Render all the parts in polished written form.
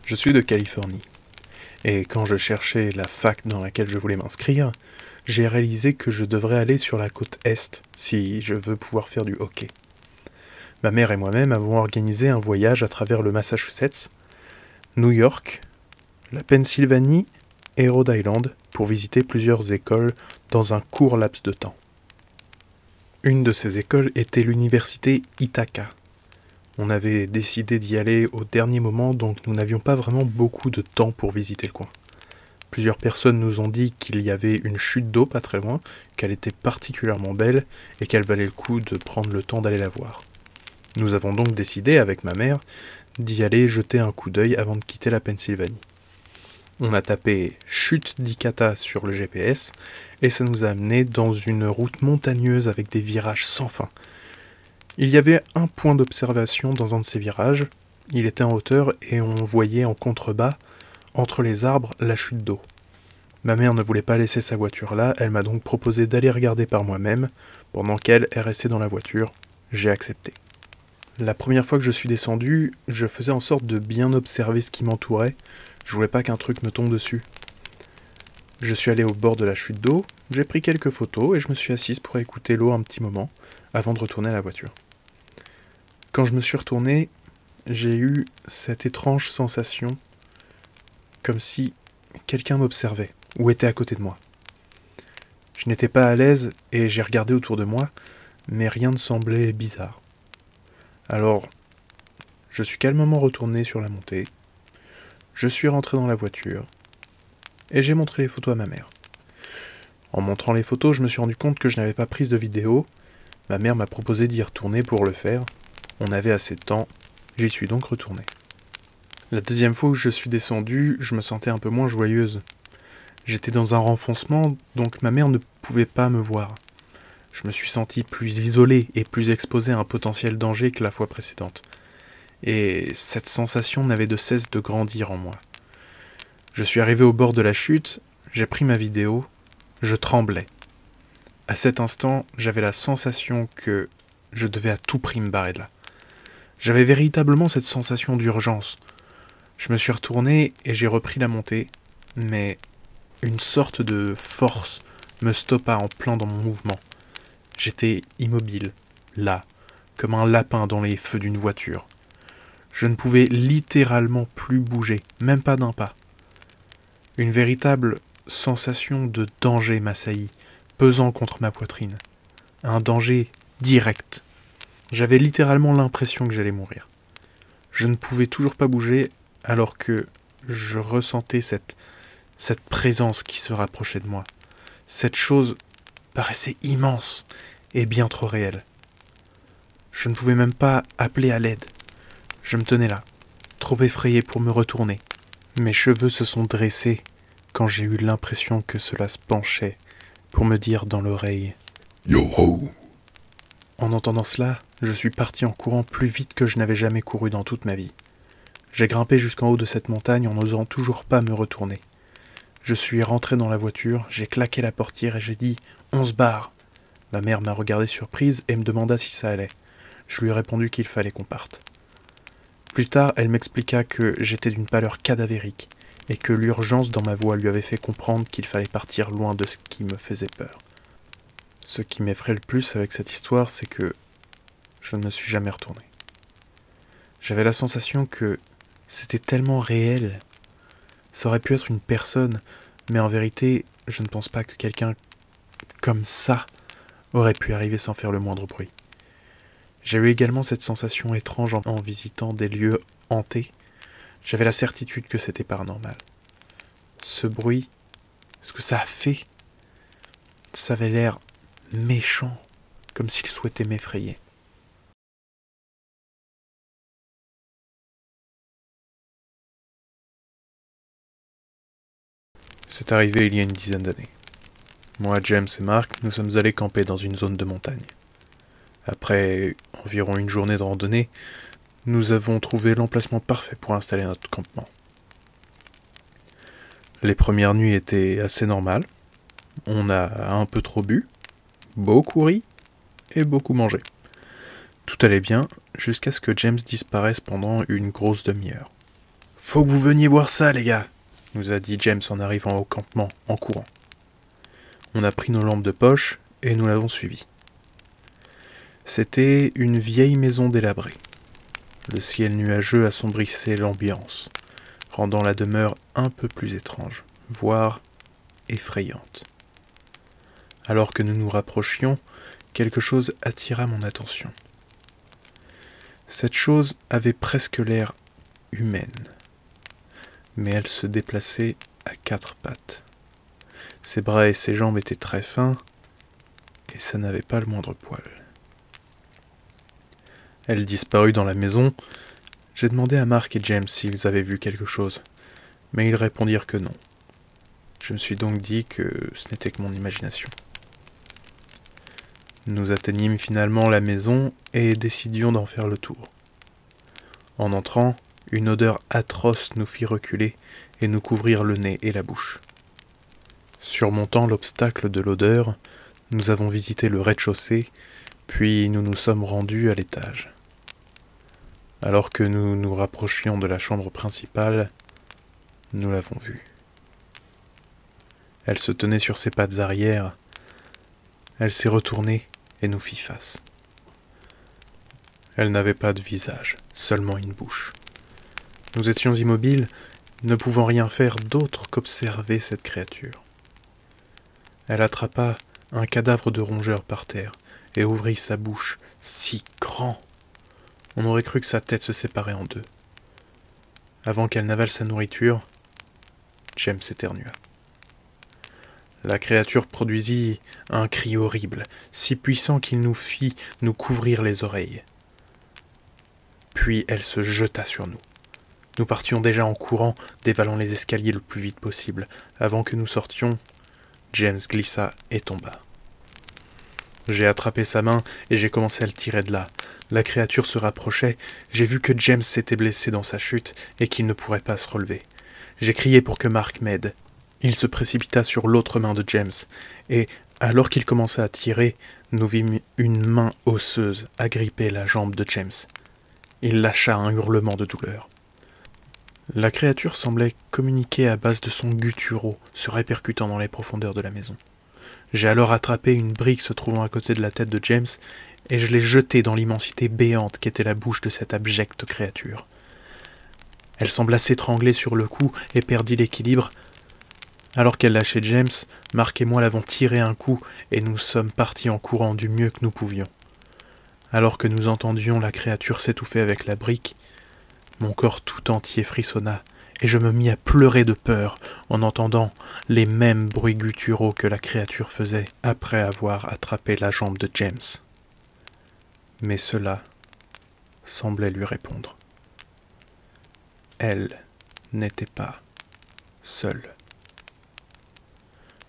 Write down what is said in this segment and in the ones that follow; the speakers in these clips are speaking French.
Je suis de Californie, et quand je cherchais la fac dans laquelle je voulais m'inscrire, j'ai réalisé que je devrais aller sur la côte Est si je veux pouvoir faire du hockey. Ma mère et moi-même avons organisé un voyage à travers le Massachusetts, New York, la Pennsylvanie et Rhode Island pour visiter plusieurs écoles dans un court laps de temps. Une de ces écoles était l'université Ithaca. On avait décidé d'y aller au dernier moment, donc nous n'avions pas vraiment beaucoup de temps pour visiter le coin. Plusieurs personnes nous ont dit qu'il y avait une chute d'eau pas très loin, qu'elle était particulièrement belle et qu'elle valait le coup de prendre le temps d'aller la voir. Nous avons donc décidé, avec ma mère, d'y aller jeter un coup d'œil avant de quitter la Pennsylvanie. On a tapé chute d'Ithaca sur le GPS et ça nous a amené dans une route montagneuse avec des virages sans fin. Il y avait un point d'observation dans un de ces virages, il était en hauteur et on voyait en contrebas, entre les arbres, la chute d'eau. Ma mère ne voulait pas laisser sa voiture là, elle m'a donc proposé d'aller regarder par moi-même, pendant qu'elle est restée dans la voiture. J'ai accepté. La première fois que je suis descendu, je faisais en sorte de bien observer ce qui m'entourait, je voulais pas qu'un truc me tombe dessus. Je suis allé au bord de la chute d'eau, j'ai pris quelques photos et je me suis assise pour écouter l'eau un petit moment, avant de retourner à la voiture. Quand je me suis retourné, j'ai eu cette étrange sensation, comme si quelqu'un m'observait, ou était à côté de moi. Je n'étais pas à l'aise et j'ai regardé autour de moi, mais rien ne semblait bizarre. Alors, je suis calmement retourné sur la montée, je suis rentré dans la voiture, et j'ai montré les photos à ma mère. En montrant les photos, je me suis rendu compte que je n'avais pas pris de vidéo. Ma mère m'a proposé d'y retourner pour le faire. On avait assez de temps, j'y suis donc retourné. La deuxième fois où je suis descendu, je me sentais un peu moins joyeuse. J'étais dans un renfoncement, donc ma mère ne pouvait pas me voir. Je me suis senti plus isolé et plus exposé à un potentiel danger que la fois précédente. Et cette sensation n'avait de cesse de grandir en moi. Je suis arrivé au bord de la chute, j'ai pris ma vidéo, je tremblais. À cet instant, j'avais la sensation que je devais à tout prix me barrer de là. J'avais véritablement cette sensation d'urgence. Je me suis retourné et j'ai repris la montée, mais une sorte de force me stoppa en plein dans mon mouvement. J'étais immobile, là, comme un lapin dans les feux d'une voiture. Je ne pouvais littéralement plus bouger, même pas d'un pas. Une véritable sensation de danger m'assaillit, pesant contre ma poitrine. Un danger direct. J'avais littéralement l'impression que j'allais mourir. Je ne pouvais toujours pas bouger alors que je ressentais cette présence qui se rapprochait de moi. Cette chose paraissait immense et bien trop réelle. Je ne pouvais même pas appeler à l'aide. Je me tenais là, trop effrayé pour me retourner. Mes cheveux se sont dressés quand j'ai eu l'impression que cela se penchait pour me dire dans l'oreille « Yo-ho !» En entendant cela, je suis parti en courant plus vite que je n'avais jamais couru dans toute ma vie. J'ai grimpé jusqu'en haut de cette montagne en n'osant toujours pas me retourner. Je suis rentré dans la voiture, j'ai claqué la portière et j'ai dit « On se barre !» Ma mère m'a regardé surprise et me demanda si ça allait. Je lui ai répondu qu'il fallait qu'on parte. Plus tard, elle m'expliqua que j'étais d'une pâleur cadavérique et que l'urgence dans ma voix lui avait fait comprendre qu'il fallait partir loin de ce qui me faisait peur. Ce qui m'effraie le plus avec cette histoire, c'est que je ne suis jamais retourné. J'avais la sensation que c'était tellement réel. Ça aurait pu être une personne, mais en vérité, je ne pense pas que quelqu'un comme ça aurait pu arriver sans faire le moindre bruit. J'ai eu également cette sensation étrange en visitant des lieux hantés. J'avais la certitude que c'était paranormal. Ce bruit, ce que ça a fait, ça avait l'air méchant, comme s'il souhaitait m'effrayer. C'est arrivé il y a une dizaine d'années. Moi, James et Mark, nous sommes allés camper dans une zone de montagne. Après environ une journée de randonnée, nous avons trouvé l'emplacement parfait pour installer notre campement. Les premières nuits étaient assez normales. On a un peu trop bu, beaucoup ri et beaucoup mangé. Tout allait bien jusqu'à ce que James disparaisse pendant une grosse demi-heure. Faut que vous veniez voir ça, les gars, nous a dit James en arrivant au campement, en courant. On a pris nos lampes de poche et nous l'avons suivi. C'était une vieille maison délabrée. Le ciel nuageux assombrissait l'ambiance, rendant la demeure un peu plus étrange, voire effrayante. Alors que nous nous rapprochions, quelque chose attira mon attention. Cette chose avait presque l'air humaine, mais elle se déplaçait à 4 pattes. Ses bras et ses jambes étaient très fins, et ça n'avait pas le moindre poil. Elle disparut dans la maison. J'ai demandé à Mark et James s'ils avaient vu quelque chose, mais ils répondirent que non. Je me suis donc dit que ce n'était que mon imagination. Nous atteignîmes finalement la maison et décidions d'en faire le tour. En entrant, une odeur atroce nous fit reculer et nous couvrir le nez et la bouche. Surmontant l'obstacle de l'odeur, nous avons visité le rez-de-chaussée, puis nous nous sommes rendus à l'étage. Alors que nous nous rapprochions de la chambre principale, nous l'avons vue. Elle se tenait sur ses pattes arrière. Elle s'est retournée et nous fit face. Elle n'avait pas de visage, seulement une bouche. Nous étions immobiles, ne pouvant rien faire d'autre qu'observer cette créature. Elle attrapa un cadavre de rongeur par terre et ouvrit sa bouche, si grand. On aurait cru que sa tête se séparait en deux. Avant qu'elle n'avale sa nourriture, James éternua. La créature produisit un cri horrible, si puissant qu'il nous fit nous couvrir les oreilles. Puis elle se jeta sur nous. Nous partions déjà en courant, dévalant les escaliers le plus vite possible. Avant que nous sortions, James glissa et tomba. J'ai attrapé sa main et j'ai commencé à le tirer de là. La créature se rapprochait, j'ai vu que James s'était blessé dans sa chute et qu'il ne pourrait pas se relever. J'ai crié pour que Mark m'aide. Il se précipita sur l'autre main de James, et alors qu'il commençait à tirer, nous vîmes une main osseuse agripper la jambe de James. Il lâcha un hurlement de douleur. La créature semblait communiquer à base de son guttureau, se répercutant dans les profondeurs de la maison. J'ai alors attrapé une brique se trouvant à côté de la tête de James, et je l'ai jetée dans l'immensité béante qu'était la bouche de cette abjecte créature. Elle sembla s'étrangler sur le cou et perdit l'équilibre. Alors qu'elle lâchait James, Mark et moi l'avons tiré un coup et nous sommes partis en courant du mieux que nous pouvions. Alors que nous entendions la créature s'étouffer avec la brique, mon corps tout entier frissonna et je me mis à pleurer de peur en entendant les mêmes bruits gutturaux que la créature faisait après avoir attrapé la jambe de James. Mais cela semblait lui répondre. Elle n'était pas seule.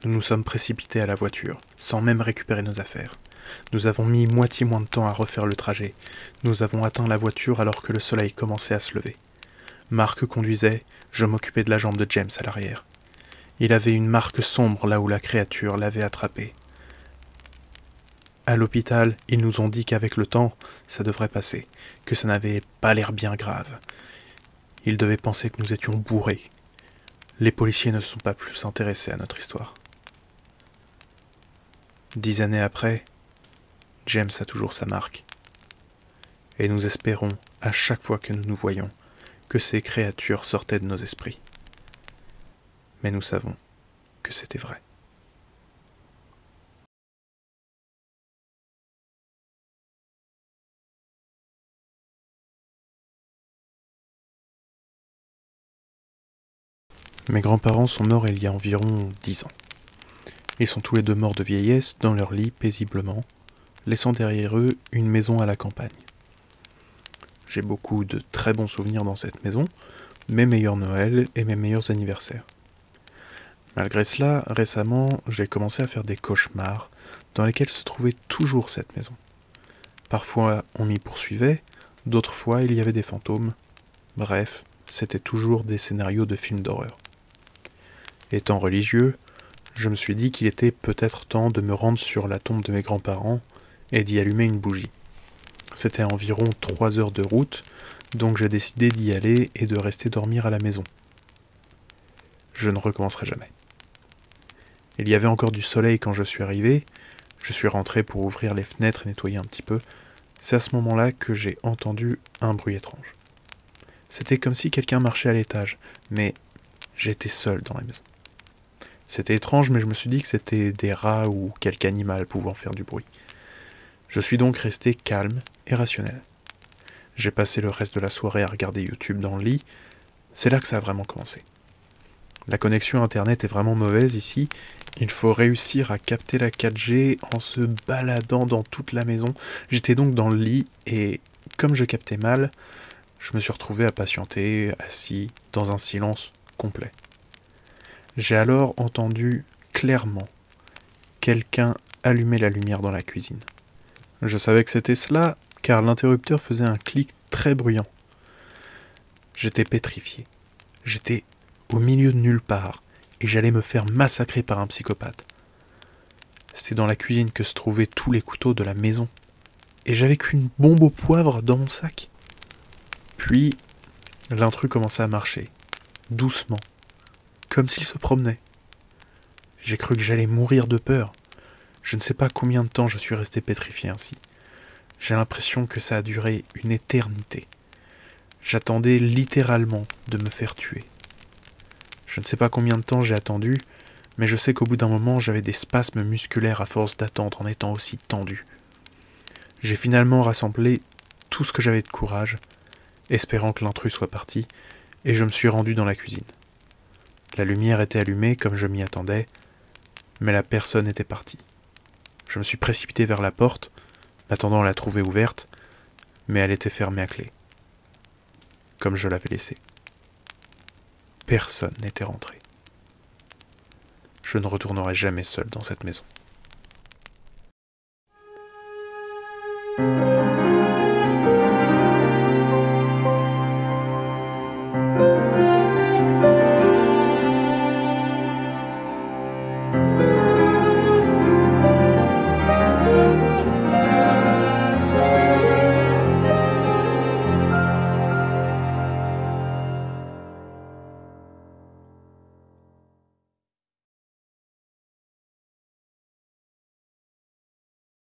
Nous nous sommes précipités à la voiture, sans même récupérer nos affaires. Nous avons mis moitié moins de temps à refaire le trajet. Nous avons atteint la voiture alors que le soleil commençait à se lever. Mark conduisait, je m'occupais de la jambe de James à l'arrière. Il avait une marque sombre là où la créature l'avait attrapé. À l'hôpital, ils nous ont dit qu'avec le temps, ça devrait passer, que ça n'avait pas l'air bien grave. Ils devaient penser que nous étions bourrés. Les policiers ne sont pas plus intéressés à notre histoire. 10 années après, James a toujours sa marque. Et nous espérons, à chaque fois que nous nous voyons, que ces créatures sortaient de nos esprits. Mais nous savons que c'était vrai. Mes grands-parents sont morts il y a environ 10 ans. Ils sont tous les deux morts de vieillesse dans leur lit paisiblement, laissant derrière eux une maison à la campagne. J'ai beaucoup de très bons souvenirs dans cette maison, mes meilleurs Noëls et mes meilleurs anniversaires. Malgré cela, récemment, j'ai commencé à faire des cauchemars dans lesquels se trouvait toujours cette maison. Parfois, on m'y poursuivait, d'autres fois, il y avait des fantômes. Bref, c'était toujours des scénarios de films d'horreur. Étant religieux, je me suis dit qu'il était peut-être temps de me rendre sur la tombe de mes grands-parents et d'y allumer une bougie. C'était à environ 3 heures de route, Donc j'ai décidé d'y aller et de rester dormir à la maison. Je ne recommencerai jamais. Il y avait encore du soleil quand je suis arrivé. Je suis rentré pour ouvrir les fenêtres et nettoyer un petit peu. C'est à ce moment-là que j'ai entendu un bruit étrange. C'était comme si quelqu'un marchait à l'étage, mais j'étais seul dans la maison. C'était étrange, mais je me suis dit que c'était des rats ou quelque animal pouvant faire du bruit. Je suis donc resté calme et rationnel. J'ai passé le reste de la soirée à regarder YouTube dans le lit. C'est là que ça a vraiment commencé. La connexion internet est vraiment mauvaise ici. Il faut réussir à capter la 4G en se baladant dans toute la maison. J'étais donc dans le lit et comme je captais mal, je me suis retrouvé à patienter, assis, dans un silence complet. J'ai alors entendu clairement quelqu'un allumer la lumière dans la cuisine. Je savais que c'était cela, car l'interrupteur faisait un clic très bruyant. J'étais pétrifié. J'étais au milieu de nulle part, et j'allais me faire massacrer par un psychopathe. C'était dans la cuisine que se trouvaient tous les couteaux de la maison, et j'avais qu'une bombe au poivre dans mon sac. Puis, l'intrus commença à marcher, doucement, comme s'il se promenait. J'ai cru que j'allais mourir de peur. Je ne sais pas combien de temps je suis resté pétrifié ainsi. J'ai l'impression que ça a duré une éternité. J'attendais littéralement de me faire tuer. Je ne sais pas combien de temps j'ai attendu, mais je sais qu'au bout d'un moment, j'avais des spasmes musculaires à force d'attendre en étant aussi tendu. J'ai finalement rassemblé tout ce que j'avais de courage, espérant que l'intrus soit parti, et je me suis rendu dans la cuisine. La lumière était allumée comme je m'y attendais, mais la personne était partie. Je me suis précipité vers la porte, m'attendant à la trouver ouverte, mais elle était fermée à clé, comme je l'avais laissée. Personne n'était rentré. Je ne retournerai jamais seul dans cette maison.